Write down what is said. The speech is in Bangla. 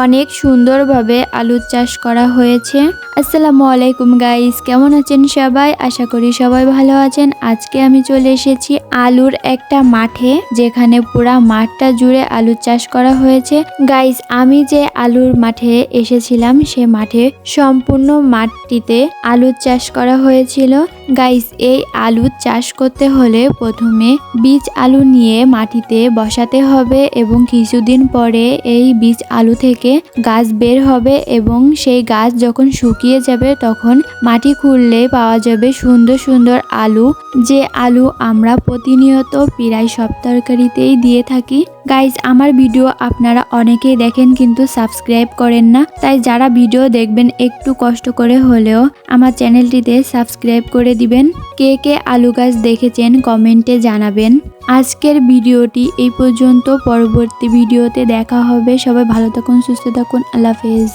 অনেক সুন্দরভাবে আলুর চাষ করা হয়েছে। আসসালামু আলাইকুম গাইস, কেমন আছেন সবাই? আশা করি সবাই ভালো আছেন। আজকে আমি চলে এসেছি আলুর একটা মাঠে, যেখানে পুরা মাঠটা জুড়ে আলুর চাষ করা হয়েছে। গাইস, আমি যে আলুর মাঠে এসেছিলাম সে মাঠে সম্পূর্ণ মাঠটিতে আলুর চাষ করা হয়েছিল। গাইস, এই আলু চাষ করতে হলে প্রথমে বীজ আলু নিয়ে মাটিতে বসাতে হবে এবং কিছুদিন পরে এই বীজ আলু থেকে গাছ বের হবে এবং সেই গাছ যখন শুকিয়ে যাবে তখন মাটি খুঁড়লে পাওয়া যাবে সুন্দর সুন্দর আলু, যে আলু আমরা প্রতিনিয়ত প্রায় সব তরকারিতেই দিয়ে থাকি। গাইজ, আমার ভিডিও আপনারা অনেকেই দেখেন কিন্তু সাবস্ক্রাইব করেন না, তাই যারা ভিডিও দেখবেন একটু কষ্ট করে হলেও আমার চ্যানেলটিতে সাবস্ক্রাইব করে দিবেন। কে কে আলু গাছ দেখেছেন কমেন্টে জানাবেন। আজকের ভিডিওটি এই পর্যন্ত, পরবর্তী ভিডিওতে দেখা হবে। সবাই ভালো থাকুন, সুস্থ থাকুন, আল্লাহ হাফেজ।